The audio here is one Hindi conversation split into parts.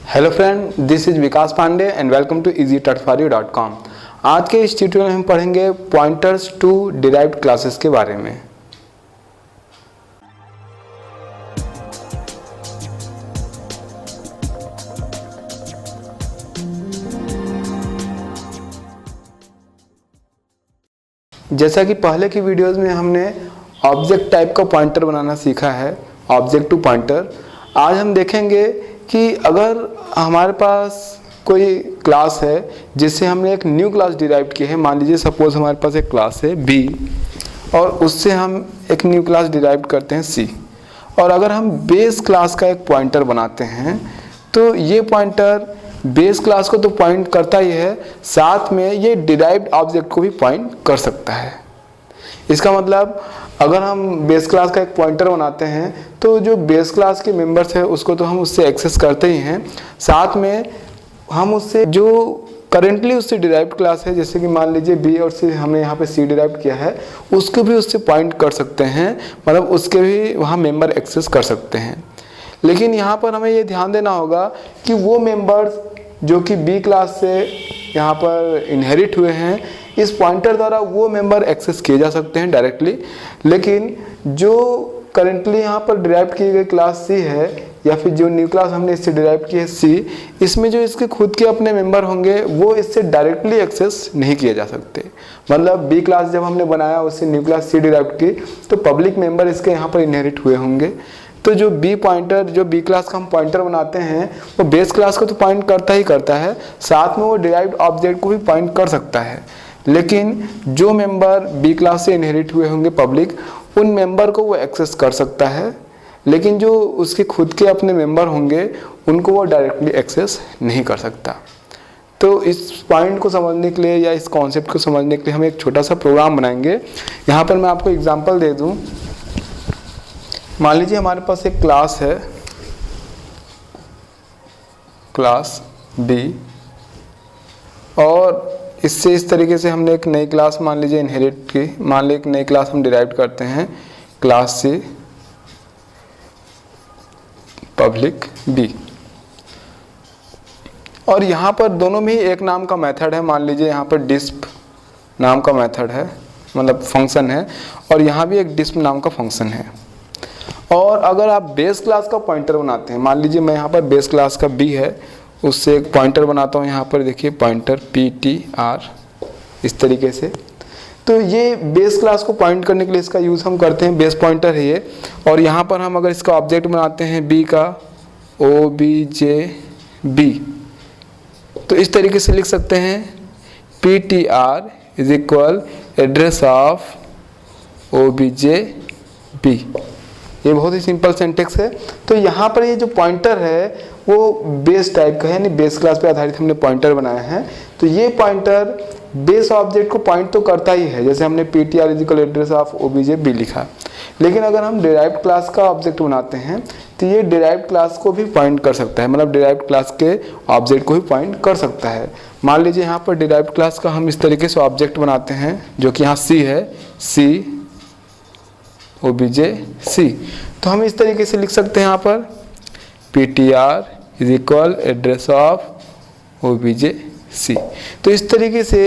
Hello friend, this is Vikas Pandey and welcome to easytutforyu.com। आज के इस ट्यूटोरियल में हम पढ़ेंगे पॉइंटर्स टू डिराइव्ड क्लासेस के बारे में। जैसा कि पहले की वीडियोस में हमने ऑब्जेक्ट टाइप का पॉइंटर बनाना सीखा है, ऑब्जेक्ट टू पॉइंटर। आज हम देखेंगे कि अगर हमारे पास कोई क्लास है जिससे हमने एक न्यू क्लास डिराइव की है, मान लीजिए सपोज हमारे पास एक क्लास है बी और उससे हम एक न्यू क्लास डिराइव करते हैं सी, और अगर हम बेस क्लास का एक पॉइंटर बनाते हैं तो ये पॉइंटर बेस क्लास को तो पॉइंट करता ही है, साथ में ये डिराइव्ड ऑब्जेक्ट को भी पॉइंट कर सकता है। इसका मतलब अगर हम बेस क्लास का एक पॉइंटर बनाते हैं तो जो बेस क्लास के मेंबर्स है उसको तो हम उससे एक्सेस करते ही हैं, साथ में हम उससे जो करेंटली उससे डिराइव्ड क्लास है, जैसे कि मान लीजिए बी और सी हमने यहाँ पे सी डिराइव किया है, उसको भी उससे पॉइंट कर सकते हैं, मतलब उसके भी वहाँ मेंबर एक्सेस कर सकते हैं। लेकिन यहाँ पर हमें ये ध्यान देना होगा कि वो मेंबर्स जो कि बी क्लास से यहाँ पर इनहेरिट हुए हैं, इस पॉइंटर द्वारा वो मेंबर एक्सेस किए जा सकते हैं डायरेक्टली, लेकिन जो करेंटली यहाँ पर डिराइव की गई क्लास सी है या फिर जो न्यू क्लास हमने इससे डिराइव की है सी, इसमें जो इसके खुद के अपने मेंबर होंगे वो इससे डायरेक्टली एक्सेस नहीं किए जा सकते। मतलब बी क्लास जब हमने बनाया उससे न्यू क्लास सी डिराइव की तो पब्लिक मेंबर इसके यहाँ पर इनहेरिट हुए होंगे। तो जो बी पॉइंटर, जो बी क्लास का हम पॉइंटर बनाते हैं वो बेस क्लास को तो पॉइंट करता ही करता है, साथ में वो डिराइव्ड ऑब्जेक्ट को भी पॉइंट कर सकता है। लेकिन जो मेंबर बी क्लास से इनहेरिट हुए होंगे पब्लिक, उन मेंबर को वो एक्सेस कर सकता है, लेकिन जो उसके खुद के अपने मेंबर होंगे उनको वो डायरेक्टली एक्सेस नहीं कर सकता। तो इस पॉइंट को समझने के लिए या इस कॉन्सेप्ट को समझने के लिए हम एक छोटा सा प्रोग्राम बनाएंगे। यहाँ पर मैं आपको एग्जांपल दे दूँ। मान लीजिए हमारे पास एक क्लास है, क्लास बी, और इससे इस तरीके से हमने एक नई क्लास मान लीजिए इनहेरिट की। मान लीजिए एक नई क्लास हम डिराइव करते हैं, क्लास सी पब्लिक बी, और यहाँ पर दोनों में ही एक नाम का मेथड है। मान लीजिए यहाँ पर डिस्प नाम का मेथड है, मतलब फंक्शन है, और यहाँ भी एक डिस्प नाम का फंक्शन है। और अगर आप बेस क्लास का पॉइंटर बनाते हैं, मान लीजिए मैं यहाँ पर बेस क्लास का बी है उससे एक पॉइंटर बनाता हूँ, यहाँ पर देखिए पॉइंटर PTR इस तरीके से, तो ये बेस क्लास को पॉइंट करने के लिए इसका यूज़ हम करते हैं, बेस पॉइंटर है ये। और यहाँ पर हम अगर इसका ऑब्जेक्ट बनाते हैं बी का OBJB, तो इस तरीके से लिख सकते हैं PTR is equal address of OBJB। ये बहुत ही सिंपल सिंटेक्स है। तो यहाँ पर ये जो पॉइंटर है वो बेस टाइप का है, यानी बेस क्लास पे आधारित हमने पॉइंटर बनाया है। तो ये पॉइंटर बेस ऑब्जेक्ट को पॉइंट तो करता ही है, जैसे हमने PTR equal address of OBJB लिखा। लेकिन अगर हम डिराइव्ड क्लास का ऑब्जेक्ट बनाते हैं तो ये डिराइव्ड क्लास को भी पॉइंट कर सकता है, मतलब डिराइव्ड क्लास के ऑब्जेक्ट को भी पॉइंट कर सकता है। मान लीजिए यहाँ पर डिराइव्ड क्लास का हम इस तरीके से ऑब्जेक्ट बनाते हैं, जो कि यहाँ सी है, C OBJC। तो हम इस तरीके से लिख सकते हैं यहाँ पर PTR is equal address of OBJC। तो इस तरीके से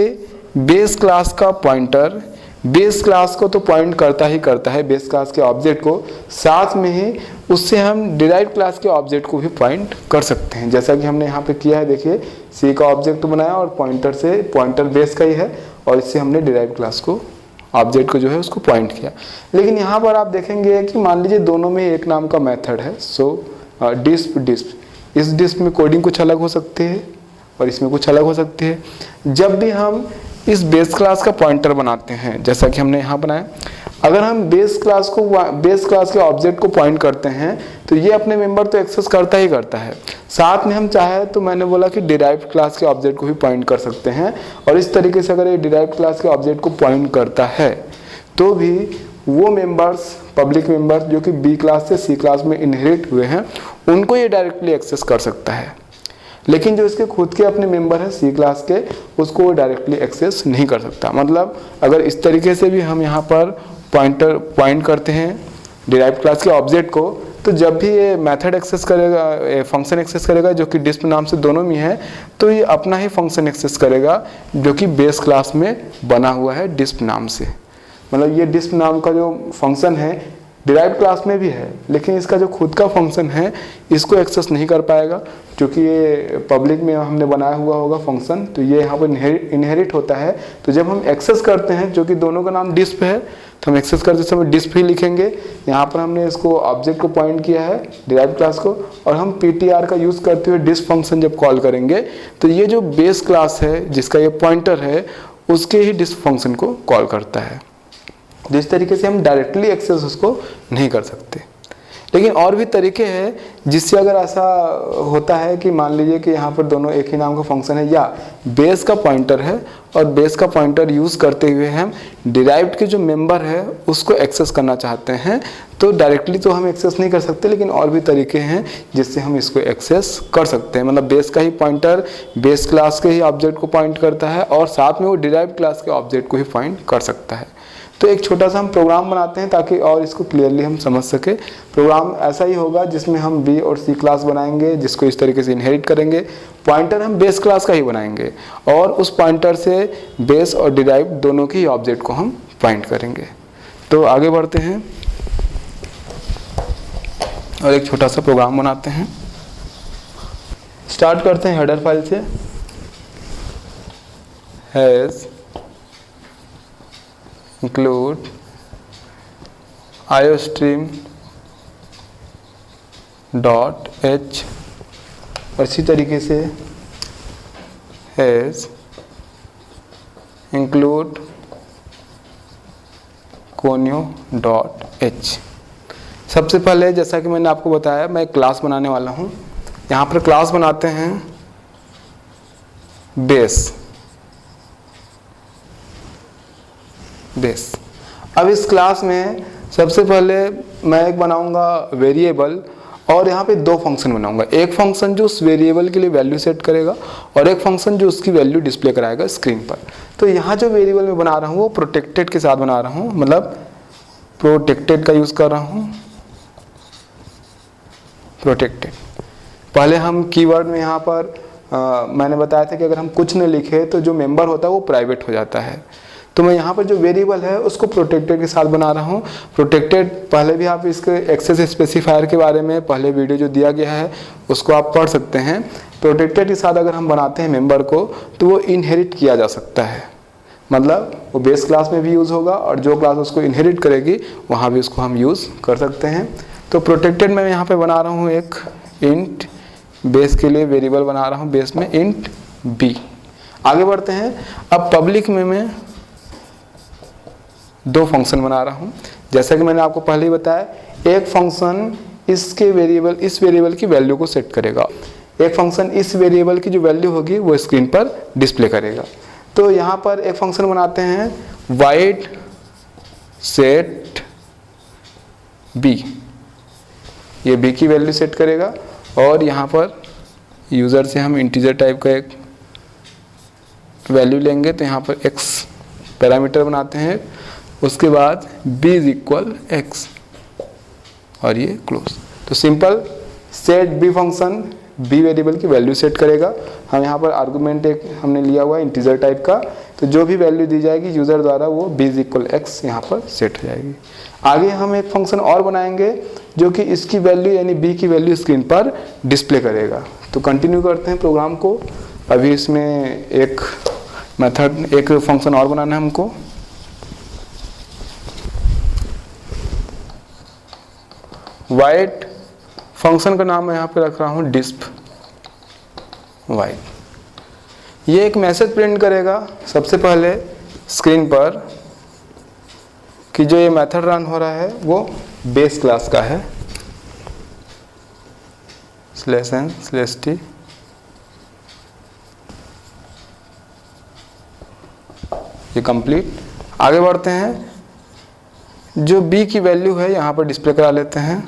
बेस क्लास का पॉइंटर बेस क्लास को तो पॉइंट करता ही करता है, बेस क्लास के ऑब्जेक्ट को, साथ में ही उससे हम डिराइव्ड क्लास के ऑब्जेक्ट को भी पॉइंट कर सकते हैं, जैसा कि हमने यहाँ पे किया है। देखिए सी का ऑब्जेक्ट बनाया और पॉइंटर से, पॉइंटर बेस का ही है, और इससे हमने डिराइव्ड क्लास को, ऑब्जेक्ट को जो है उसको पॉइंट किया। लेकिन यहाँ पर आप देखेंगे कि मान लीजिए दोनों में एक नाम का मेथड है, सो डिस्प। इस डिस्प में कोडिंग कुछ अलग हो सकती है और इसमें कुछ अलग हो सकती है। जब भी हम इस बेस क्लास का पॉइंटर बनाते हैं, जैसा कि हमने यहाँ बनाया, अगर हम बेस क्लास के ऑब्जेक्ट को पॉइंट करते हैं तो ये अपने मेंबर तो एक्सेस करता ही करता है, साथ में हम चाहे तो मैंने बोला कि डिराइव्ड क्लास के ऑब्जेक्ट को भी पॉइंट कर सकते हैं। और इस तरीके से अगर ये डिराइव्ड क्लास के ऑब्जेक्ट को पॉइंट करता है तो भी वो मेंबर्स, पब्लिक मेंबर्स जो कि बी क्लास से सी क्लास में इनहेरिट हुए हैं, उनको ये डायरेक्टली एक्सेस कर सकता है। लेकिन जो इसके खुद के अपने मेंबर हैं सी क्लास के, उसको वो डायरेक्टली एक्सेस नहीं कर सकता। मतलब अगर इस तरीके से भी हम यहाँ पर पॉइंट करते हैं डिराइव्ड क्लास के ऑब्जेक्ट को, तो जब भी ये मेथड एक्सेस करेगा, फंक्शन एक्सेस करेगा जो कि डिस्प नाम से दोनों में है, तो ये अपना ही फंक्शन एक्सेस करेगा जो कि बेस क्लास में बना हुआ है डिस्प नाम से। मतलब ये डिस्प नाम का जो फंक्शन है डिराइव्ड क्लास में भी है, लेकिन इसका जो खुद का फंक्शन है इसको एक्सेस नहीं कर पाएगा, क्योंकि ये पब्लिक में हमने बनाया हुआ होगा फंक्शन, तो ये यहाँ पर इनहेरिट होता है। तो जब हम एक्सेस करते हैं, जो कि दोनों का नाम डिस्प है, तो हम एक्सेस करते समय डिस्प ही लिखेंगे। यहाँ पर हमने इसको ऑब्जेक्ट को पॉइंट किया है डिराइव्ड क्लास को, और हम ptr का यूज़ करते हुए डिस्प फंक्शन जब कॉल करेंगे तो ये जो बेस क्लास है जिसका ये पॉइंटर है उसके ही डिस्प फंक्शन को कॉल करता है। जिस तरीके से हम डायरेक्टली एक्सेस उसको नहीं कर सकते, लेकिन और भी तरीके हैं जिससे अगर ऐसा होता है कि मान लीजिए कि यहाँ पर दोनों एक ही नाम का फंक्शन है या बेस का पॉइंटर है, और बेस का पॉइंटर यूज़ करते हुए हम डिराइव्ड के जो मेंबर है उसको एक्सेस करना चाहते हैं, तो डायरेक्टली तो हम एक्सेस नहीं कर सकते, लेकिन और भी तरीके हैं जिससे हम इसको एक्सेस कर सकते हैं। मतलब बेस का ही पॉइंटर बेस क्लास के ही ऑब्जेक्ट को पॉइंट करता है और साथ में वो डिराइव्ड क्लास के ऑब्जेक्ट को ही पॉइंट कर सकता है। तो एक छोटा सा हम प्रोग्राम बनाते हैं ताकि और इसको क्लियरली हम समझ सके। प्रोग्राम ऐसा ही होगा जिसमें हम बी और सी क्लास बनाएंगे जिसको इस तरीके से इनहेरिट करेंगे। पॉइंटर हम बेस क्लास का ही बनाएंगे और उस पॉइंटर से बेस और डिराइव दोनों के ही ऑब्जेक्ट को हम पॉइंट करेंगे। तो आगे बढ़ते हैं और एक छोटा सा प्रोग्राम बनाते हैं। स्टार्ट करते हैं हेडर फाइल से। Has include iostream dot h, और इसी तरीके से has include conio dot h। सबसे पहले जैसा कि मैंने आपको बताया मैं एक क्लास बनाने वाला हूँ। यहाँ पर क्लास बनाते हैं बेस। अब इस क्लास में सबसे पहले मैं एक बनाऊंगा वेरिएबल और यहाँ पे दो फंक्शन बनाऊंगा। एक फंक्शन जो उस वेरिएबल के लिए वैल्यू सेट करेगा और एक फंक्शन जो उसकी वैल्यू डिस्प्ले कराएगा स्क्रीन पर। तो यहाँ जो वेरिएबल मैं बना रहा हूँ वो प्रोटेक्टेड के साथ बना रहा हूँ, मतलब प्रोटेक्टेड का यूज़ कर रहा हूँ। प्रोटेक्टेड पहले हम कीवर्ड में यहाँ पर मैंने बताया था कि अगर हम कुछ न लिखे तो जो मेंबर होता है वो प्राइवेट हो जाता है। तो मैं यहाँ पर जो वेरिएबल है उसको प्रोटेक्टेड के साथ बना रहा हूँ। प्रोटेक्टेड पहले भी आप इसके एक्सेस स्पेसिफायर के बारे में पहले वीडियो जो दिया गया है उसको आप पढ़ सकते हैं। प्रोटेक्टेड के साथ अगर हम बनाते हैं मेंबर को तो वो इनहेरिट किया जा सकता है, मतलब वो बेस क्लास में भी यूज़ होगा और जो क्लास उसको इनहेरिट करेगी वहाँ भी उसको हम यूज़ कर सकते हैं। तो प्रोटेक्टेड मैं यहाँ पर बना रहा हूँ एक इंट, बेस के लिए वेरिएबल बना रहा हूँ बेस में इंट बी। आगे बढ़ते हैं। अब पब्लिक में मैं दो फंक्शन बना रहा हूँ। जैसा कि मैंने आपको पहले ही बताया, एक फंक्शन इसके वेरिएबल इस वेरिएबल की वैल्यू को सेट करेगा, एक फंक्शन इस वेरिएबल की जो वैल्यू होगी वो स्क्रीन पर डिस्प्ले करेगा। तो यहाँ पर एक फंक्शन बनाते हैं वाइड सेट बी, ये बी की वैल्यू सेट करेगा और यहाँ पर यूज़र से हम इंटीजर टाइप का एक वैल्यू लेंगे। तो यहाँ पर x पैरामीटर बनाते हैं, उसके बाद b इज इक्वल x और ये क्लोज। तो simple set b function b variable की वैल्यू सेट करेगा। हम यहाँ पर आर्गुमेंट एक हमने लिया हुआ है इंटीजर टाइप का, तो जो भी वैल्यू दी जाएगी यूज़र द्वारा वो b इज इक्वल x यहाँ पर सेट हो जाएगी। आगे हम एक फंक्शन और बनाएंगे जो कि इसकी वैल्यू यानी b की वैल्यू स्क्रीन पर डिस्प्ले करेगा। तो कंटिन्यू करते हैं प्रोग्राम को। अभी इसमें एक मेथड एक फंक्शन और बनाना है हमको। वाइड फंक्शन का नाम मैं यहाँ पे रख रहा हूँ डिस्प वाइड। ये एक मैसेज प्रिंट करेगा सबसे पहले स्क्रीन पर कि जो ये मेथड रन हो रहा है वो बेस क्लास का है, /n/t। ये कंप्लीट। आगे बढ़ते हैं। जो b की वैल्यू है यहाँ पर डिस्प्ले करा लेते हैं,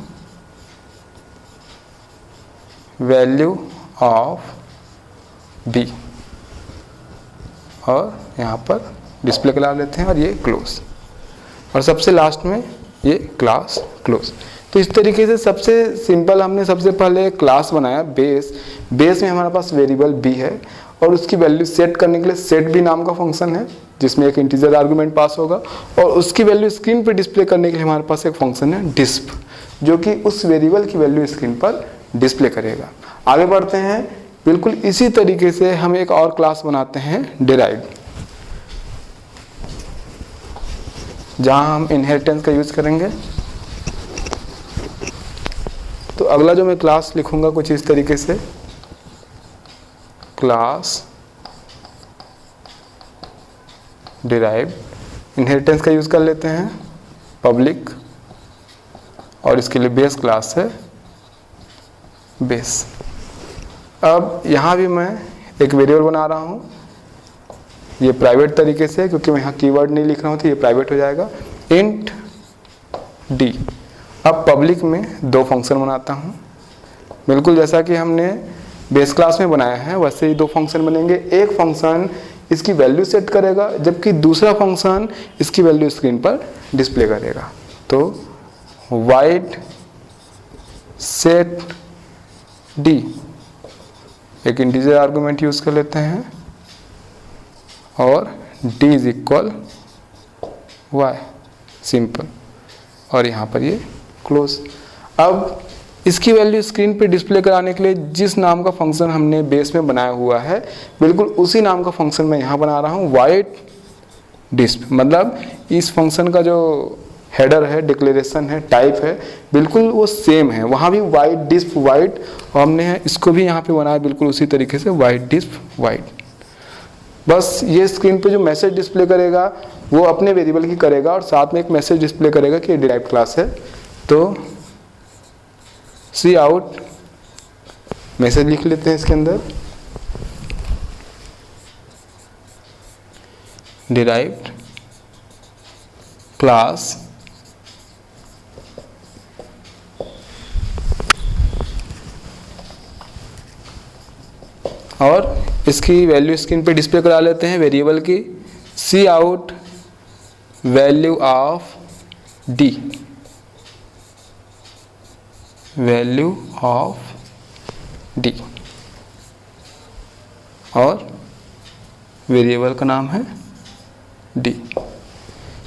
वैल्यू ऑफ b, और यहाँ पर डिस्प्ले करा लेते हैं और ये क्लोज। और सबसे लास्ट में ये क्लास क्लोज। तो इस तरीके से सबसे सिंपल हमने सबसे पहले क्लास बनाया बेस। बेस में हमारे पास वेरिएबल बी है और उसकी वैल्यू सेट करने के लिए सेट बी नाम का फंक्शन है जिसमें एक इंटीजर आर्गुमेंट पास होगा, और उसकी वैल्यू स्क्रीन पर डिस्प्ले करने के लिए हमारे पास एक फंक्शन है डिस्प जो कि उस वेरिएबल की वैल्यू स्क्रीन पर डिस्प्ले करेगा। आगे बढ़ते हैं। बिल्कुल इसी तरीके से हम एक और क्लास बनाते हैं डिराइव, जहां हम इनहेरिटेंस का यूज करेंगे। तो अगला जो मैं क्लास लिखूंगा कुछ इस तरीके से, क्लास डिराइव, इनहेरिटेंस का यूज कर लेते हैं पब्लिक, और इसके लिए बेस क्लास है बेस। अब यहाँ भी मैं एक वेरिएबल बना रहा हूँ, ये प्राइवेट तरीके से, क्योंकि मैं यहाँ कीवर्ड नहीं लिख रहा हूँ तो ये प्राइवेट हो जाएगा, इंट डी। अब पब्लिक में दो फंक्शन बनाता हूँ, बिल्कुल जैसा कि हमने बेस क्लास में बनाया है वैसे ही दो फंक्शन बनेंगे। एक फंक्शन इसकी वैल्यू सेट करेगा जबकि दूसरा फंक्शन इसकी वैल्यू स्क्रीन पर डिस्प्ले करेगा। तो वाइड सेट डी, एक इंटीजर आर्गुमेंट यूज कर लेते हैं, और d is equal Y, simple, और यहाँ पर ये क्लोज। अब इसकी वैल्यू स्क्रीन पे डिस्प्ले कराने के लिए जिस नाम का फंक्शन हमने बेस में बनाया हुआ है बिल्कुल उसी नाम का फंक्शन मैं यहाँ बना रहा हूँ, वाइड डिस्प। मतलब इस फंक्शन का जो हेडर है, डिक्लेरेशन है, टाइप है, बिल्कुल वो सेम है। वहाँ भी वाइड डिस्प वाइड, और हमने इसको भी यहाँ पे बनाया बिल्कुल उसी तरीके से वाइड डिस्प वाइड। बस ये स्क्रीन पे जो मैसेज डिस्प्ले करेगा वो अपने वेरिएबल की करेगा और साथ में एक मैसेज डिस्प्ले करेगा कि ये डिराइव्ड क्लास है। तो सी आउट मैसेज लिख लेते हैं इसके अंदर, डिराइव्ड क्लास और इसकी वैल्यू स्क्रीन पे डिस्प्ले करा लेते हैं वेरिएबल की, cout value of D, value of D, और वेरिएबल का नाम है डी।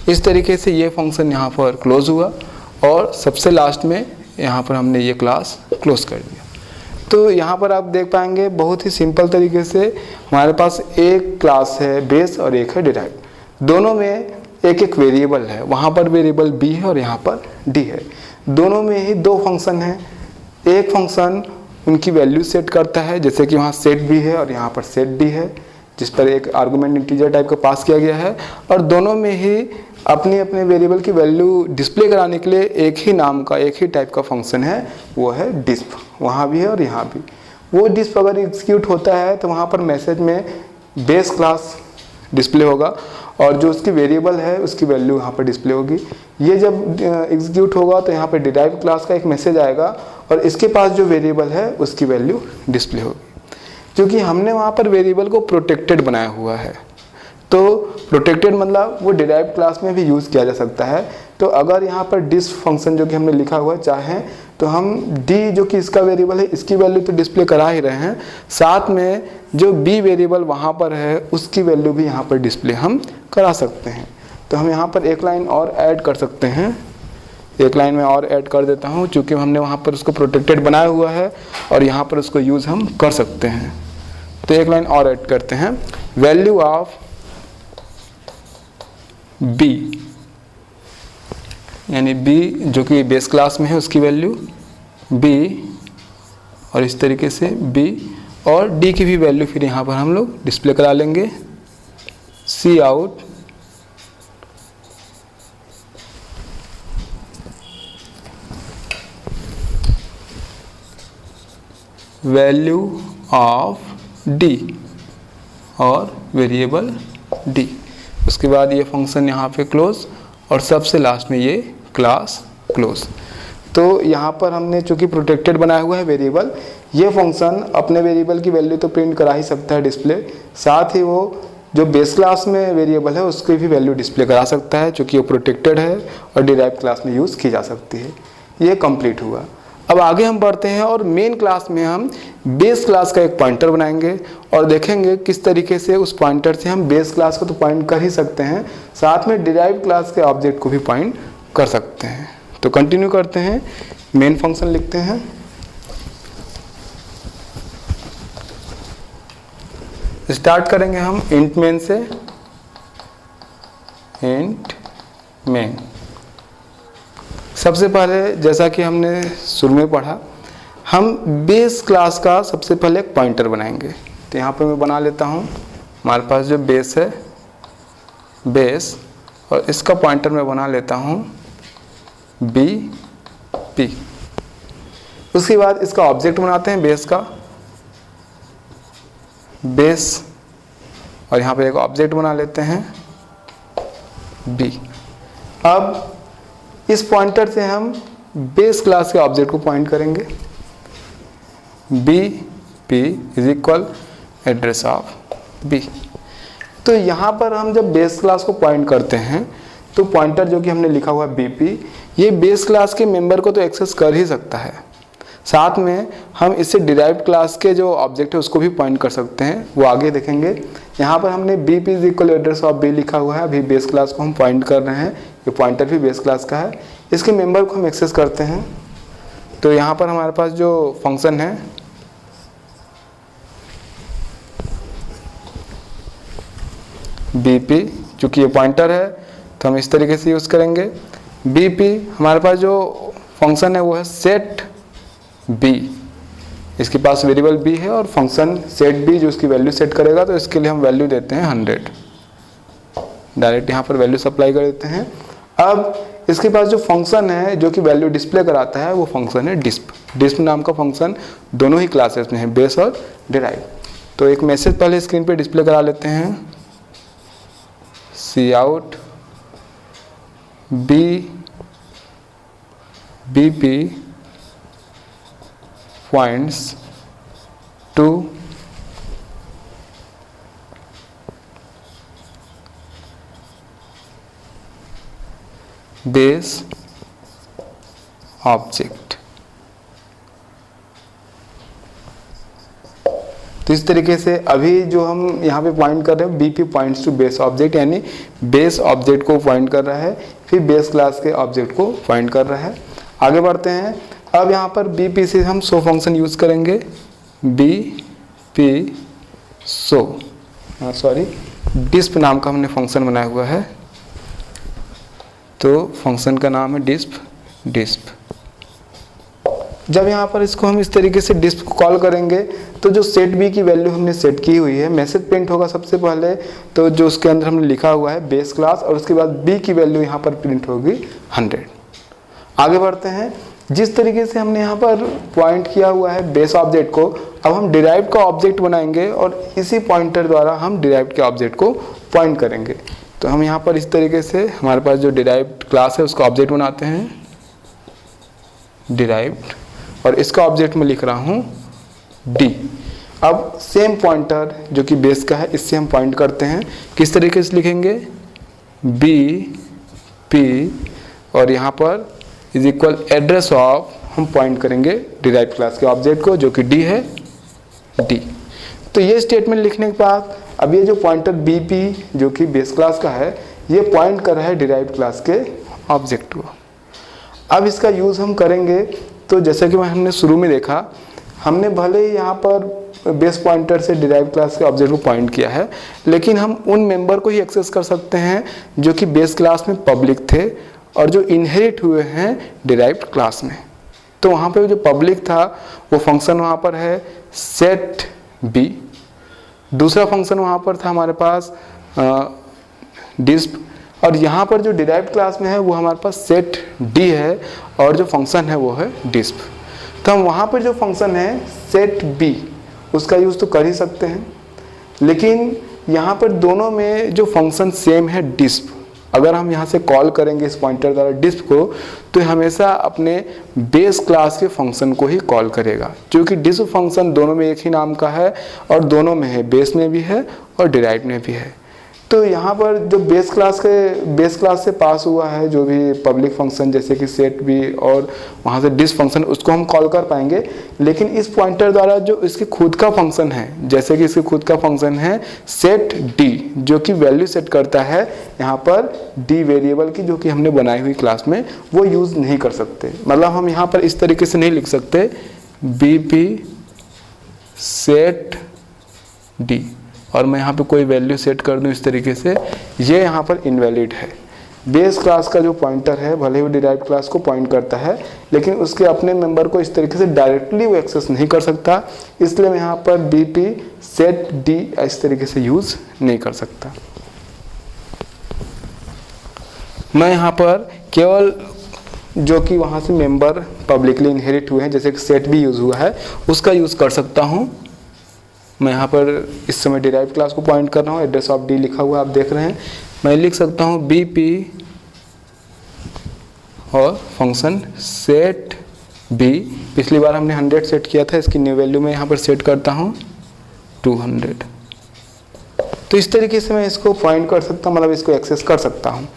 इस तरीके से ये फंक्शन यहाँ पर क्लोज हुआ और सबसे लास्ट में यहाँ पर हमने ये क्लास क्लोज कर दिया। तो यहाँ पर आप देख पाएंगे बहुत ही सिंपल तरीके से हमारे पास एक क्लास है बेस और एक है डिराइव, दोनों में एक एक वेरिएबल है, वहाँ पर वेरिएबल बी है और यहाँ पर डी है। दोनों में ही दो फंक्शन हैं, एक फंक्शन उनकी वैल्यू सेट करता है जैसे कि वहाँ सेट बी है और यहाँ पर सेट डी है जिस पर एक आर्गुमेंट इंटीजर टाइप का पास किया गया है, और दोनों में ही अपने अपने वेरिएबल की वैल्यू डिस्प्ले कराने के लिए एक ही नाम का एक ही टाइप का फंक्शन है, वो है डिस्प। वहाँ भी है और यहाँ भी। वो डिस्प अगर एग्जीक्यूट होता है तो वहाँ पर मैसेज में बेस क्लास डिस्प्ले होगा और जो उसकी वेरिएबल है उसकी वैल्यू यहाँ पर डिस्प्ले होगी। ये जब एग्जीक्यूट होगा तो यहाँ पर डिराइव क्लास का एक मैसेज आएगा और इसके पास जो वेरिएबल है उसकी वैल्यू डिस्प्ले होगी। क्योंकि हमने वहाँ पर वेरिएबल को प्रोटेक्टेड बनाया हुआ है, तो प्रोटेक्टेड मतलब वो डिराइव क्लास में भी यूज़ किया जा सकता है। तो अगर यहाँ पर डिस्प फंक्शन जो कि हमने लिखा हुआ है चाहें तो हम डी जो कि इसका वेरिएबल है इसकी वैल्यू तो डिस्प्ले करा ही रहे हैं, साथ में जो बी वेरिएबल वहाँ पर है उसकी वैल्यू भी यहाँ पर डिस्प्ले हम करा सकते हैं। तो हम यहाँ पर एक लाइन और ऐड कर सकते हैं, एक लाइन में और ऐड कर देता हूँ चूँकि हमने वहाँ पर उसको प्रोटेक्टेड बनाया हुआ है और यहाँ पर उसको यूज़ हम कर सकते हैं। तो एक लाइन और ऐड करते हैं, वैल्यू ऑफ बी, यानी बी जो कि बेस क्लास में है उसकी वैल्यू बी, और इस तरीके से बी और डी की भी वैल्यू फिर यहाँ पर हम लोग डिस्प्ले करा लेंगे, सी आउट वैल्यू ऑफ डी और वेरिएबल डी। उसके बाद ये फंक्शन यहाँ पे क्लोज और सबसे लास्ट में ये क्लास क्लोज। तो यहाँ पर हमने चूँकि प्रोटेक्टेड बनाया हुआ है वेरिएबल, ये फंक्शन अपने वेरिएबल की वैल्यू तो प्रिंट करा ही सकता है डिस्प्ले, साथ ही वो जो बेस क्लास में वेरिएबल है उसकी भी वैल्यू डिस्प्ले करा सकता है चूँकि वो प्रोटेक्टेड है और डिराइव क्लास में यूज़ की जा सकती है। ये कंप्लीट हुआ। अब आगे हम बढ़ते हैं और मेन क्लास में हम बेस क्लास का एक पॉइंटर बनाएंगे और देखेंगे किस तरीके से उस पॉइंटर से हम बेस क्लास को तो पॉइंट कर ही सकते हैं, साथ में डिराइव्ड क्लास के ऑब्जेक्ट को भी पॉइंट कर सकते हैं। तो कंटिन्यू करते हैं, मेन फंक्शन लिखते हैं। स्टार्ट करेंगे हम इंट मेन से, इंट मेन। सबसे पहले जैसा कि हमने शुरू में पढ़ा, हम बेस क्लास का सबसे पहले एक पॉइंटर बनाएंगे। तो यहाँ पे मैं बना लेता हूँ, हमारे पास जो बेस है, बेस, और इसका पॉइंटर मैं बना लेता हूँ बी पी। उसके बाद इसका ऑब्जेक्ट बनाते हैं बेस का, बेस, और यहाँ पे एक ऑब्जेक्ट बना लेते हैं बी। अब इस पॉइंटर से हम बेस क्लास के ऑब्जेक्ट को पॉइंट करेंगे, B P is equal address of B. तो यहाँ पर हम जब बेस क्लास को पॉइंट करते हैं तो पॉइंटर जो कि हमने लिखा हुआ बी पी, ये बेस क्लास के मेंबर को तो एक्सेस कर ही सकता है, साथ में हम इससे डिराइव्ड क्लास के जो ऑब्जेक्ट है उसको भी पॉइंट कर सकते हैं, वो आगे देखेंगे। यहाँ पर हमने B P is equal address of B लिखा हुआ है, अभी बेस क्लास को हम पॉइंट कर रहे हैं, ये पॉइंटर भी बेस क्लास का है, इसके मेंबर को हम एक्सेस करते हैं। तो यहाँ पर हमारे पास जो फंक्शन है बी पी, चूँकि ये पॉइंटर है तो हम इस तरीके से यूज़ करेंगे। बी पी हमारे पास जो फंक्शन है वो है सेट बी, इसके पास वेरिएबल बी है और फंक्शन सेट बी जो उसकी वैल्यू सेट करेगा, तो इसके लिए हम वैल्यू देते हैं 100, डायरेक्ट यहाँ पर वैल्यू सप्लाई कर देते हैं। अब इसके पास जो फंक्शन है जो कि वैल्यू डिस्प्ले कराता है वो फंक्शन है डिस्प। डिस्प नाम का फंक्शन दोनों ही क्लासेस में है, बेस और डिराइव। तो एक मैसेज पहले स्क्रीन पे डिस्प्ले करा लेते हैं, cout B P points to base object. तो इस तरीके से अभी जो हम यहाँ पे पॉइंट कर रहे हैं BP points to base object, यानी बेस ऑब्जेक्ट को पॉइंट कर रहा है, फिर बेस क्लास के ऑब्जेक्ट को पॉइंट कर रहा है। आगे बढ़ते हैं, अब यहाँ पर बीपी से हम शो फंक्शन यूज करेंगे, बी पी शो, सॉरी डिस्प नाम का हमने फंक्शन बनाया हुआ है, तो फंक्शन का नाम है डिस्प। जब यहाँ पर इसको हम इस तरीके से डिस्प को कॉल करेंगे तो जो सेट बी की वैल्यू हमने सेट की हुई है, मैसेज प्रिंट होगा सबसे पहले, तो जो उसके अंदर हमने लिखा हुआ है बेस क्लास, और उसके बाद बी की वैल्यू यहाँ पर प्रिंट होगी 100। आगे बढ़ते हैं, जिस तरीके से हमने यहाँ पर पॉइंट किया हुआ है बेस ऑब्जेक्ट को, अब हम डिराइव्ड का ऑब्जेक्ट बनाएंगे और इसी पॉइंटर द्वारा हम डिराइव्ड के ऑब्जेक्ट को पॉइंट करेंगे। तो हम यहाँ पर इस तरीके से हमारे पास जो डिराइव्ड क्लास है उसका ऑब्जेक्ट बनाते हैं डिराइव्ड, और इसका ऑब्जेक्ट मैं लिख रहा हूँ डी। अब सेम पॉइंटर जो कि बेस का है इससे हम पॉइंट करते हैं, किस तरीके से लिखेंगे, बी पी और यहाँ पर इज इक्वल एड्रेस ऑफ, हम पॉइंट करेंगे डिराइव्ड क्लास के ऑब्जेक्ट को जो कि डी है, डी। तो ये स्टेटमेंट लिखने के बाद अब ये जो पॉइंटर बी पी जो कि बेस क्लास का है, ये पॉइंट कर रहा है डिराइव्ड क्लास के ऑब्जेक्ट को। अब इसका यूज़ हम करेंगे, तो जैसा कि हमने शुरू में देखा, हमने भले ही यहाँ पर बेस पॉइंटर से डिराइव्ड क्लास के ऑब्जेक्ट को पॉइंट किया है, लेकिन हम उन मेंबर को ही एक्सेस कर सकते हैं जो कि बेस क्लास में पब्लिक थे और जो इनहेरिट हुए हैं डिराइव्ड क्लास में। तो वहाँ पे जो पब्लिक था वो फंक्शन वहाँ पर है सेट बी, दूसरा फंक्शन वहाँ पर था हमारे पास डिस्प, और यहाँ पर जो डिराइव्ड क्लास में है वो हमारे पास सेट डी है और जो फंक्शन है वो है डिस्प। तो हम वहाँ पर जो फंक्शन है सेट बी उसका यूज़ तो कर ही सकते हैं, लेकिन यहाँ पर दोनों में जो फंक्शन सेम है डिस्प, अगर हम यहाँ से कॉल करेंगे इस पॉइंटर द्वारा डिस्प को, तो हमेशा अपने बेस क्लास के फंक्शन को ही कॉल करेगा, क्योंकि डिस्प फंक्शन दोनों में एक ही नाम का है और दोनों में है, बेस में भी है और डिराइव्ड में भी है। तो यहाँ पर जो बेस क्लास से पास हुआ है जो भी पब्लिक फंक्शन जैसे कि सेट बी और वहाँ से डिस फंक्शन, उसको हम कॉल कर पाएंगे। लेकिन इस पॉइंटर द्वारा जो इसकी खुद का फंक्शन है, जैसे कि इसकी खुद का फंक्शन है सेट डी, जो कि वैल्यू सेट करता है यहाँ पर डी वेरिएबल की, जो कि हमने बनाई हुई क्लास में, वो यूज़ नहीं कर सकते। मतलब हम यहाँ पर इस तरीके से नहीं लिख सकते बी पी सेट डी और मैं यहाँ पे कोई वैल्यू सेट कर दूँ इस तरीके से, ये यहाँ पर इनवैलिड है। बेस क्लास का जो पॉइंटर है भले ही डिराइव्ड क्लास को पॉइंट करता है, लेकिन उसके अपने मेंबर को इस तरीके से डायरेक्टली वो एक्सेस नहीं कर सकता, इसलिए मैं यहाँ पर बी पी सेट डी इस तरीके से यूज़ नहीं कर सकता। मैं यहाँ पर केवल जो कि वहाँ से मेंबर पब्लिकली इनहेरिट हुए हैं, जैसे कि सेट भी यूज़ हुआ है, उसका यूज़ कर सकता हूँ। मैं यहाँ पर इस समय डिराइव क्लास को पॉइंट कर रहा हूँ, एड्रेस ऑफ डी लिखा हुआ आप देख रहे हैं। मैं लिख सकता हूँ बी पी और फंक्शन सेट बी, पिछली बार हमने 100 सेट किया था, इसकी न्यू वैल्यू में यहाँ पर सेट करता हूँ 200। तो इस तरीके से मैं इसको पॉइंट कर सकता हूँ, मतलब इसको एक्सेस कर सकता हूँ।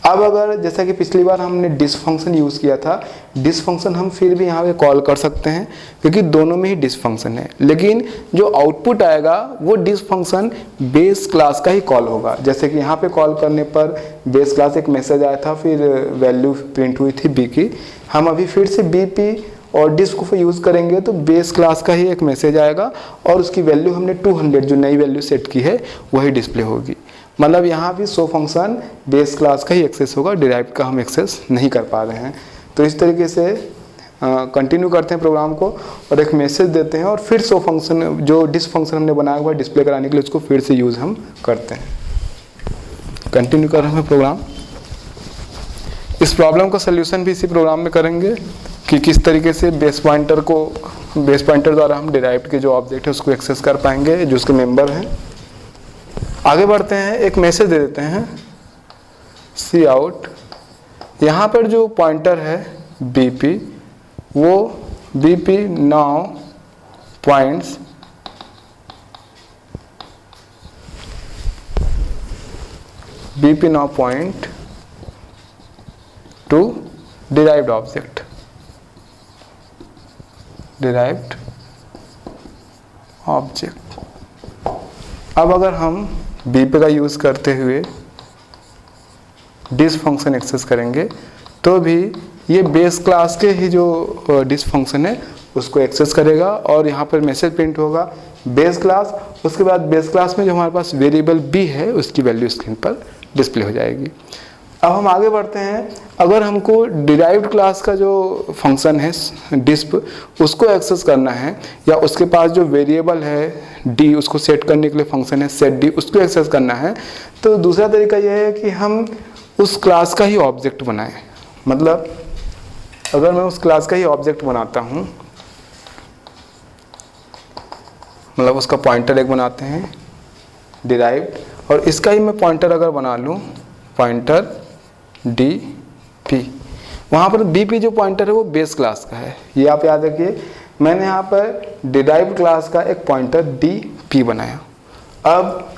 अब अगर जैसा कि पिछली बार हमने डिस फंक्शन यूज़ किया था, डिस फंक्शन हम फिर भी यहाँ पे कॉल कर सकते हैं क्योंकि दोनों में ही डिस फंक्शन है, लेकिन जो आउटपुट आएगा वो डिस फंक्शन बेस क्लास का ही कॉल होगा। जैसे कि यहाँ पे कॉल करने पर बेस क्लास एक मैसेज आया था, फिर वैल्यू प्रिंट हुई थी बी की। हम अभी फिर से बी पी और डिस्क को यूज़ करेंगे तो बेस क्लास का ही एक मैसेज आएगा और उसकी वैल्यू हमने 200 जो नई वैल्यू सेट की है वही डिस्प्ले होगी। मतलब यहाँ भी शो फंक्शन बेस क्लास का ही एक्सेस होगा, डिराइव्ड का हम एक्सेस नहीं कर पा रहे हैं। तो इस तरीके से कंटिन्यू करते हैं प्रोग्राम को और एक मैसेज देते हैं और फिर शो फंक्शन जो डिस्क फंक्शन हमने बनाया हुआ है डिस्प्ले कराने के लिए उसको फिर से यूज़ हम करते हैं। कंटिन्यू कर रहे हैं प्रोग्राम। इस प्रॉब्लम का सोल्यूशन भी इसी प्रोग्राम में करेंगे कि किस तरीके से बेस पॉइंटर द्वारा हम डिराइव्ड के जो ऑब्जेक्ट है उसको एक्सेस कर पाएंगे जो उसके मेंबर हैं। आगे बढ़ते हैं, एक मैसेज दे देते हैं सी आउट। यहाँ पर जो पॉइंटर है बीपी, वो BP now points BP now point two derived object, derived object. अब अगर हम बीपी का यूज़ करते हुए डिस फंक्शन एक्सेस करेंगे तो भी ये बेस क्लास के ही जो डिस फंक्शन है उसको एक्सेस करेगा और यहाँ पर मैसेज प्रिंट होगा बेस क्लास। उसके बाद बेस क्लास में जो हमारे पास वेरिएबल बी है उसकी वैल्यू स्क्रीन पर डिस्प्ले हो जाएगी। अब हम आगे बढ़ते हैं, अगर हमको डिराइव्ड क्लास का जो फंक्शन है डिस्प उसको एक्सेस करना है या उसके पास जो वेरिएबल है डी उसको सेट करने के लिए फंक्शन है सेट डी उसको एक्सेस करना है, तो दूसरा तरीका यह है कि हम उस क्लास का ही ऑब्जेक्ट बनाएं। मतलब अगर मैं उस क्लास का ही ऑब्जेक्ट बनाता हूँ, मतलब उसका पॉइंटर एक बनाते हैं डिराइव्ड, और इसका ही मैं पॉइंटर अगर बना लूँ पॉइंटर डी पी, वहाँ पर बी पी जो पॉइंटर है वो बेस क्लास का है, ये आप याद रखिए। मैंने यहाँ पर डिराइव्ड क्लास का एक पॉइंटर डी पी बनाया। अब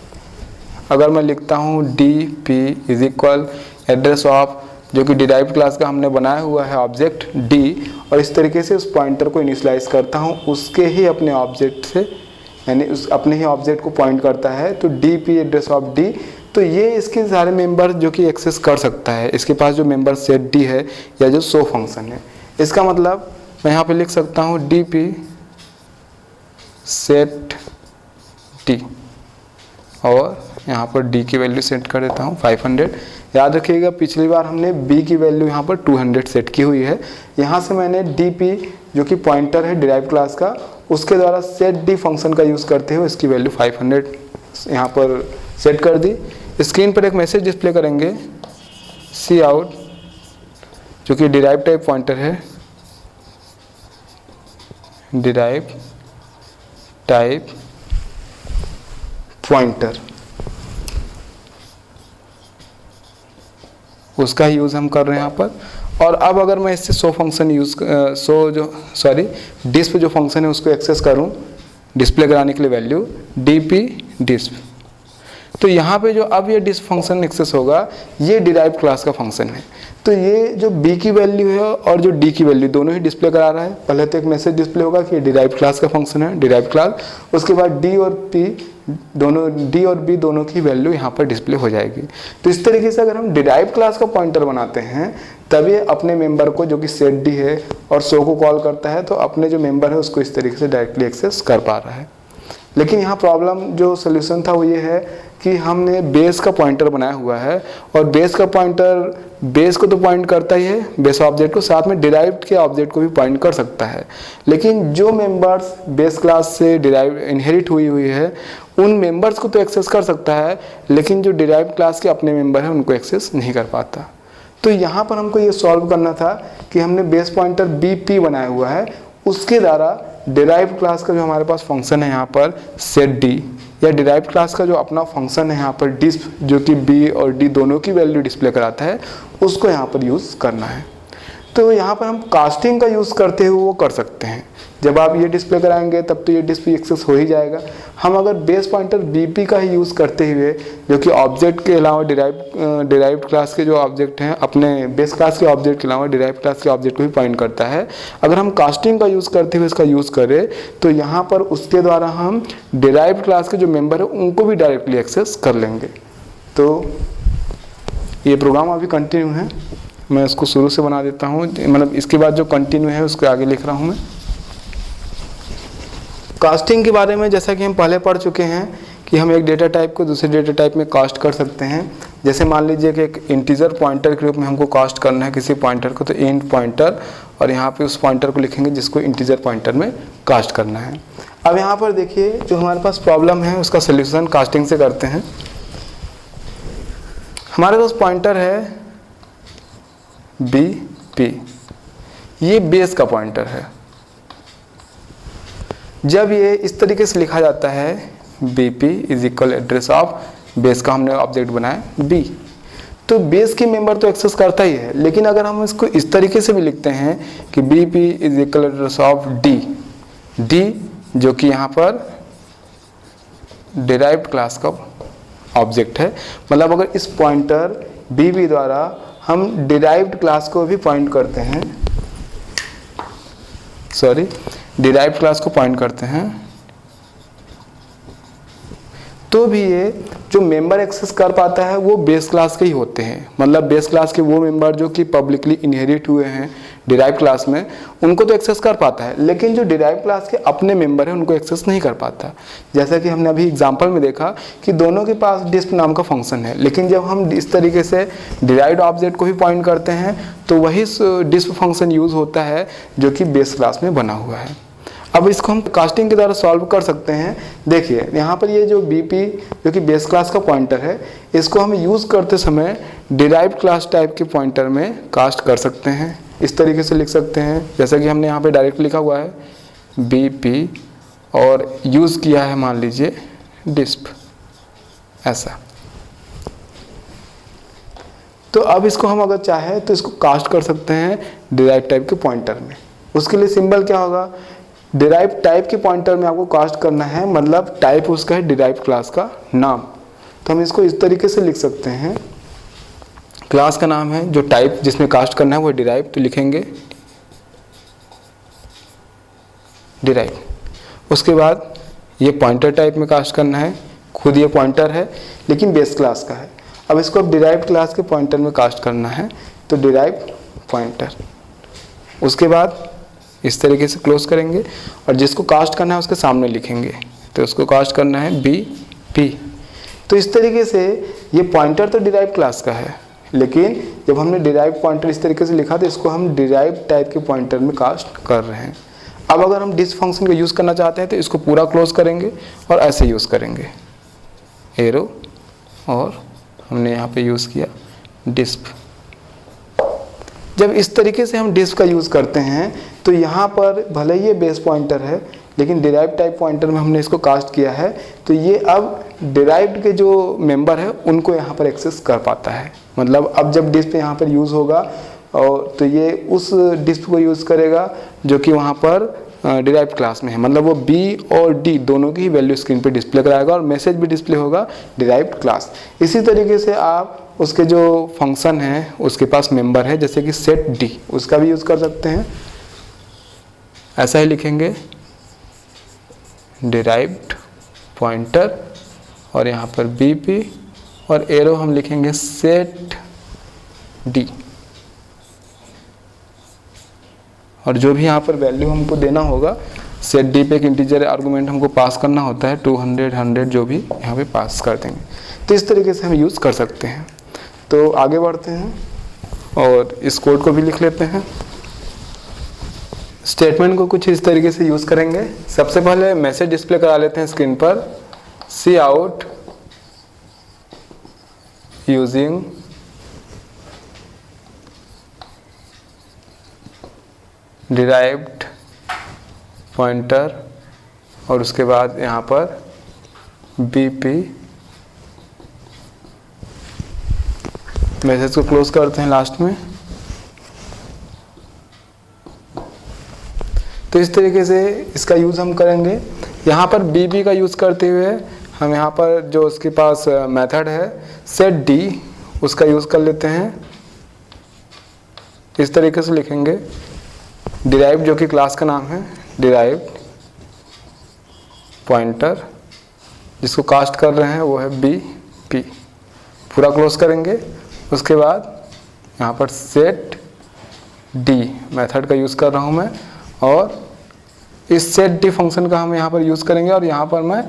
अगर मैं लिखता हूँ D P is equal address of जो कि डिराइव्ड क्लास का हमने बनाया हुआ है ऑब्जेक्ट डी, और इस तरीके से उस पॉइंटर को इनिशियलाइज करता हूँ उसके ही अपने ऑब्जेक्ट से, यानी उस अपने ही ऑब्जेक्ट को पॉइंट करता है, तो D P address of D, तो ये इसके सारे मेंबर जो कि एक्सेस कर सकता है। इसके पास जो मेंबर सेट डी है या जो शो फंक्शन है, इसका मतलब मैं यहाँ पे लिख सकता हूँ डी पी सेट डी और यहाँ पर डी की वैल्यू सेट कर देता हूँ 500। याद रखिएगा पिछली बार हमने बी की वैल्यू यहाँ पर 200 सेट की हुई है। यहाँ से मैंने डी पी जो कि पॉइंटर है डिराइव्ड क्लास का उसके द्वारा सेट डी फंक्शन का यूज़ करते हुए इसकी वैल्यू 500 यहाँ पर सेट कर दी। स्क्रीन पर एक मैसेज डिस्प्ले करेंगे सी आउट जो कि डिराइव टाइप पॉइंटर है, डिराइव टाइप पॉइंटर, उसका ही यूज़ हम कर रहे हैं यहाँ पर। और अब अगर मैं इससे शो फंक्शन डिस्प जो फंक्शन है उसको एक्सेस करूँ डिस्प्ले कराने के लिए वैल्यू डी पी डिस्प, तो यहाँ पे जो अब ये डिस्प फंक्शन एक्सेस होगा, ये डिराइव्ड क्लास का फंक्शन है। तो ये जो b की वैल्यू है और जो d की वैल्यू दोनों ही डिस्प्ले करा रहा है। पहले तो एक मैसेज डिस्प्ले होगा कि ये डिराइव्ड क्लास का फंक्शन है, डिराइव्ड क्लास। उसके बाद d और b दोनों की वैल्यू यहाँ पर डिस्प्ले हो जाएगी। तो इस तरीके से अगर हम डिराइव्ड क्लास का पॉइंटर बनाते हैं तब ये अपने मेंबर को, जो कि सेट d है और शो को कॉल करता है, तो अपने जो मेंबर है उसको इस तरीके से डायरेक्टली एक्सेस कर पा रहा है। लेकिन यहाँ प्रॉब्लम जो सोल्यूशन था वो ये है कि हमने बेस का पॉइंटर बनाया हुआ है और बेस का पॉइंटर बेस को तो पॉइंट करता ही है, बेस ऑब्जेक्ट को, साथ में डिराइव्ड के ऑब्जेक्ट को भी पॉइंट कर सकता है। लेकिन जो मेंबर्स बेस क्लास से डिराइव इनहेरिट हुई है उन मेंबर्स को तो एक्सेस कर सकता है, लेकिन जो डिराइव्ड क्लास के अपने मेंबर हैं उनको एक्सेस नहीं कर पाता। तो यहाँ पर हमको ये सॉल्व करना था कि हमने बेस पॉइंटर BP बनाया हुआ है, उसके द्वारा डिराइव्ड क्लास का जो हमारे पास फंक्शन है यहाँ पर सेट d, या डिराइव्ड क्लास का जो अपना फंक्शन है यहाँ पर डिस्प, जो कि b और d दोनों की वैल्यू डिस्प्ले कराता है, उसको यहाँ पर यूज़ करना है। तो यहाँ पर हम कास्टिंग का यूज़ करते हुए वो कर सकते हैं। जब आप ये डिस्प्ले कराएंगे तब तो ये डिस्प्ले एक्सेस हो ही जाएगा। हम अगर बेस पॉइंटर BP का ही यूज़ करते हुए, जो कि ऑब्जेक्ट के अलावा डिराइव्ड क्लास के जो ऑब्जेक्ट हैं, अपने बेस क्लास के ऑब्जेक्ट के अलावा डिराइव्ड क्लास के ऑब्जेक्ट को भी पॉइंट करता है, अगर हम कास्टिंग का यूज़ करते हुए इसका यूज़ करें तो यहाँ पर उसके द्वारा हम डिराइव्ड क्लास के जो मेंबर है उनको भी डायरेक्टली एक्सेस कर लेंगे। तो ये प्रोग्राम अभी कंटिन्यू है, मैं इसको शुरू से बना देता हूँ, मतलब इसके बाद जो कंटिन्यू है उसके आगे लिख रहा हूँ मैं। कास्टिंग के बारे में जैसा कि हम पहले पढ़ चुके हैं कि हम एक डेटा टाइप को दूसरे डेटा टाइप में कास्ट कर सकते हैं। जैसे मान लीजिए कि एक इंटीजर पॉइंटर के रूप में हमको कास्ट करना है किसी पॉइंटर को, तो इंट पॉइंटर, और यहाँ पे उस पॉइंटर को लिखेंगे जिसको इंटीजर पॉइंटर में कास्ट करना है। अब यहाँ पर देखिए जो हमारे पास प्रॉब्लम है उसका सोल्यूशन कास्टिंग से करते हैं। हमारे पास पॉइंटर है BP, ये बेस का पॉइंटर है। जब ये इस तरीके से लिखा जाता है BP is equal address of base का हमने ऑब्जेक्ट बनाया B, तो बेस की मेंबर तो एक्सेस करता ही है। लेकिन अगर हम इसको इस तरीके से भी लिखते हैं कि BP is equal address of D जो कि यहाँ पर डिराइव्ड क्लास का ऑब्जेक्ट है, मतलब अगर इस पॉइंटर BB द्वारा हम डिराइव्ड क्लास को भी पॉइंट करते हैं, डिराइव्ड क्लास को पॉइंट करते हैं, तो भी ये जो मेंबर एक्सेस कर पाता है वो बेस क्लास के ही होते हैं। मतलब बेस क्लास के वो मेंबर जो कि पब्लिकली इनहेरिट हुए हैं डिराइव क्लास में, उनको तो एक्सेस कर पाता है, लेकिन जो डिराइव क्लास के अपने मेंबर हैं उनको एक्सेस नहीं कर पाता। जैसा कि हमने अभी एग्जांपल में देखा कि दोनों के पास डिस्प नाम का फंक्शन है, लेकिन जब हम इस तरीके से डिराइव्ड ऑब्जेक्ट को भी पॉइंट करते हैं तो वही डिस्प फंक्शन यूज होता है जो कि बेस क्लास में बना हुआ है। अब इसको हम कास्टिंग के द्वारा सॉल्व कर सकते हैं। देखिए यहाँ पर ये जो BP जो कि बेस क्लास का पॉइंटर है, इसको हम यूज़ करते समय डिराइव्ड क्लास टाइप के पॉइंटर में कास्ट कर सकते हैं। इस तरीके से लिख सकते हैं जैसा कि हमने यहाँ पे डायरेक्ट लिखा हुआ है BP और यूज़ किया है मान लीजिए डिस्प, ऐसा। तो अब इसको हम अगर चाहें तो इसको कास्ट कर सकते हैं डिराइव टाइप के पॉइंटर में। उसके लिए सिंबल क्या होगा, डिराइव टाइप के पॉइंटर में आपको कास्ट करना है, मतलब टाइप उसका है डिराइव क्लास का नाम। तो हम इसको इस तरीके से लिख सकते हैं, क्लास का नाम है जो टाइप जिसमें कास्ट करना है वो डिराइव, तो लिखेंगे डिराइव। उसके बाद ये पॉइंटर टाइप में कास्ट करना है, खुद ये पॉइंटर है लेकिन बेस क्लास का है। अब इसको अब डिराइव क्लास के पॉइंटर में कास्ट करना है, तो डिराइव पॉइंटर। उसके बाद इस तरीके से क्लोज करेंगे और जिसको कास्ट करना है उसके सामने लिखेंगे, तो उसको कास्ट करना है BP। तो इस तरीके से ये पॉइंटर तो डिराइव क्लास का है, लेकिन जब हमने डिराइव पॉइंटर इस तरीके से लिखा तो इसको हम डिराइव टाइप के पॉइंटर में कास्ट कर रहे हैं। अब अगर हम डिस्प फंक्शन का यूज़ करना चाहते हैं तो इसको पूरा क्लोज करेंगे और ऐसे यूज़ करेंगे एरो, और हमने यहाँ पे यूज़ किया डिस्प। जब इस तरीके से हम डिस्प का यूज़ करते हैं तो यहाँ पर भले ही ये बेस पॉइंटर है लेकिन डिराइव टाइप पॉइंटर में हमने इसको कास्ट किया है, तो ये अब डिराइव्ड के जो मेंबर है उनको यहाँ पर एक्सेस कर पाता है। मतलब अब जब डिस्प यहाँ पर यूज़ होगा और तो ये उस डिस्प को यूज़ करेगा जो कि वहाँ पर डिराइव्ड क्लास में है, मतलब वो बी और डी दोनों की ही वैल्यू स्क्रीन पे डिस्प्ले कराएगा और मैसेज भी डिस्प्ले होगा डिराइव्ड क्लास। इसी तरीके से आप उसके जो फंक्शन है उसके पास मेंबर है जैसे कि सेट डी, उसका भी यूज़ कर सकते हैं। ऐसा ही लिखेंगे डिराइव्ड पॉइंटर और यहाँ पर बीपी और एरो हम लिखेंगे सेट डी, और जो भी यहाँ पर वैल्यू हमको देना होगा सेट डी पे एक इंटीजर आर्गुमेंट हमको पास करना होता है 200 100 जो भी यहाँ पे पास कर देंगे। तो इस तरीके से हम यूज़ कर सकते हैं। तो आगे बढ़ते हैं और इस कोड को भी लिख लेते हैं। स्टेटमेंट को कुछ इस तरीके से यूज़ करेंगे। सबसे पहले मैसेज डिस्प्ले करा लेते हैं स्क्रीन पर, सी आउट यूजिंग डिराइव्ड पॉइंटर और उसके बाद यहाँ पर बीपी। मैसेज को क्लोज करते हैं लास्ट में। तो इस तरीके से इसका यूज़ हम करेंगे। यहाँ पर बीपी का यूज़ करते हुए हम यहाँ पर जो उसके पास मेथड है सेट डी, उसका यूज़ कर लेते हैं। इस तरीके से लिखेंगे डिराइव्ड जो कि क्लास का नाम है, डिराइव्ड पॉइंटर जिसको कास्ट कर रहे हैं वो है बी पी, पूरा क्लोज करेंगे। उसके बाद यहाँ पर सेट डी मेथड का यूज़ कर रहा हूँ मैं और इस सेट डी फंक्शन का हम यहाँ पर यूज़ करेंगे और यहाँ पर मैं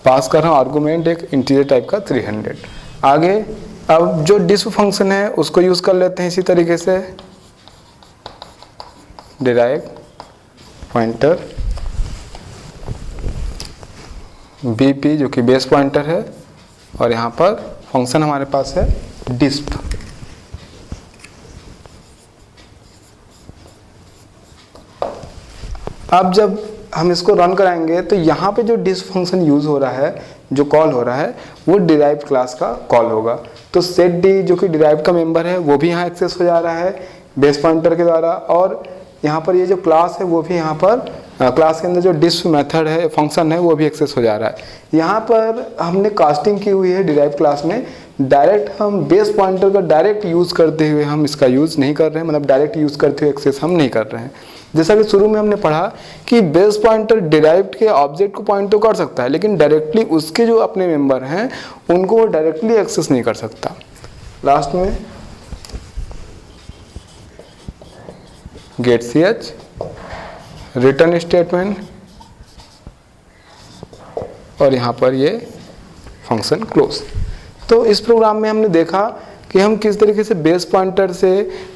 पास कर रहा हूँ आर्गुमेंट एक इंटीजर टाइप का 300। आगे अब जो डिस्प फंक्शन है उसको यूज़ कर लेते हैं इसी तरीके से, डिराइव पॉइंटर बीपी जो कि बेस पॉइंटर है और यहाँ पर फंक्शन हमारे पास है डिस्प। अब जब हम इसको रन कराएंगे तो यहाँ पे जो डिस्प फंक्शन यूज़ हो रहा है, जो कॉल हो रहा है वो डिराइव्ड क्लास का कॉल होगा। तो सेट डी जो कि डिराइव्ड का मेंबर है वो भी यहाँ एक्सेस हो जा रहा है बेस पॉइंटर के द्वारा, और यहाँ पर ये जो क्लास है वो भी यहाँ पर क्लास के अंदर जो डिस्प मेथड है फंक्शन है वो भी एक्सेस हो जा रहा है। यहाँ पर हमने कास्टिंग की हुई है डिराइव्ड क्लास में, डायरेक्ट हम बेस पॉइंटर का डायरेक्ट यूज़ करते हुए हम इसका यूज़ नहीं कर रहे हैं, मतलब डायरेक्ट यूज़ करते हुए एक्सेस हम नहीं कर रहे हैं। जैसा कि शुरू में हमने पढ़ा कि बेस पॉइंटर डिराइव्ड के ऑब्जेक्ट को पॉइंट तो कर सकता है लेकिन डायरेक्टली उसके जो अपने मेंबर हैं उनको वो डायरेक्टली एक्सेस नहीं कर सकता। लास्ट में गेट ch रिटर्न स्टेटमेंट और यहाँ पर ये फंक्शन क्लोज। तो इस प्रोग्राम में हमने देखा कि हम किस तरीके से बेस पॉइंटर से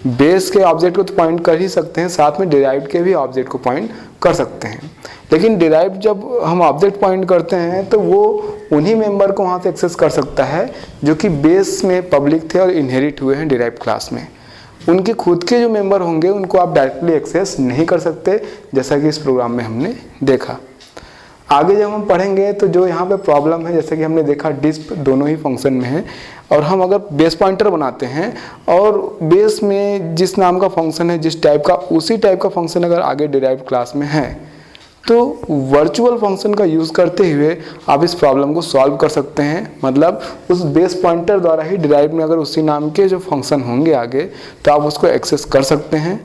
बेस के ऑब्जेक्ट को तो पॉइंट कर ही सकते हैं, साथ में डिराइव्ड के भी ऑब्जेक्ट को पॉइंट कर सकते हैं। लेकिन डिराइव्ड जब हम ऑब्जेक्ट पॉइंट करते हैं तो वो उन्हीं मेंबर को वहाँ से एक्सेस कर सकता है जो कि बेस में पब्लिक थे और इनहेरिट हुए हैं डिराइव्ड क्लास में। उनके खुद के जो मेंबर होंगे उनको आप डायरेक्टली एक्सेस नहीं कर सकते, जैसा कि इस प्रोग्राम में हमने देखा। आगे जब हम पढ़ेंगे तो जो यहाँ पे प्रॉब्लम है, जैसे कि हमने देखा डिस्प दोनों ही फंक्शन में है, और हम अगर बेस पॉइंटर बनाते हैं और बेस में जिस नाम का फंक्शन है जिस टाइप का, उसी टाइप का फंक्शन अगर आगे डिराइव्ड क्लास में है तो वर्चुअल फंक्शन का यूज़ करते हुए आप इस प्रॉब्लम को सॉल्व कर सकते हैं। मतलब उस बेस पॉइंटर द्वारा ही डिराइव्ड में अगर उसी नाम के जो फंक्शन होंगे आगे तो आप उसको एक्सेस कर सकते हैं।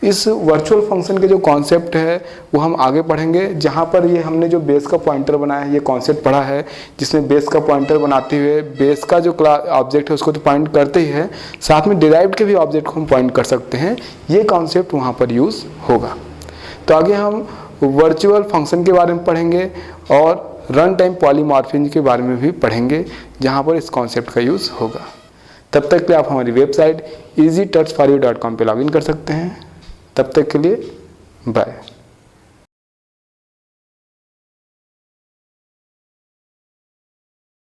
इस वर्चुअल फंक्शन के जो कॉन्सेप्ट है वो हम आगे पढ़ेंगे, जहाँ पर ये हमने जो बेस का पॉइंटर बनाया है ये कॉन्सेप्ट पढ़ा है, जिसमें बेस का पॉइंटर बनाते हुए बेस का जो ऑब्जेक्ट है उसको तो पॉइंट करते ही है, साथ में डिराइव्ड के भी ऑब्जेक्ट को हम पॉइंट कर सकते हैं। ये कॉन्सेप्ट वहाँ पर यूज़ होगा। तो आगे हम वर्चुअल फंक्शन के बारे में पढ़ेंगे और रन टाइम पॉलीमॉर्फिज्म के बारे में भी पढ़ेंगे, जहाँ पर इस कॉन्सेप्ट का यूज़ होगा। तब तक के लिए आप हमारी वेबसाइट easytutsforyou.com पे लॉगिन कर सकते हैं। तब तक के लिए बाय।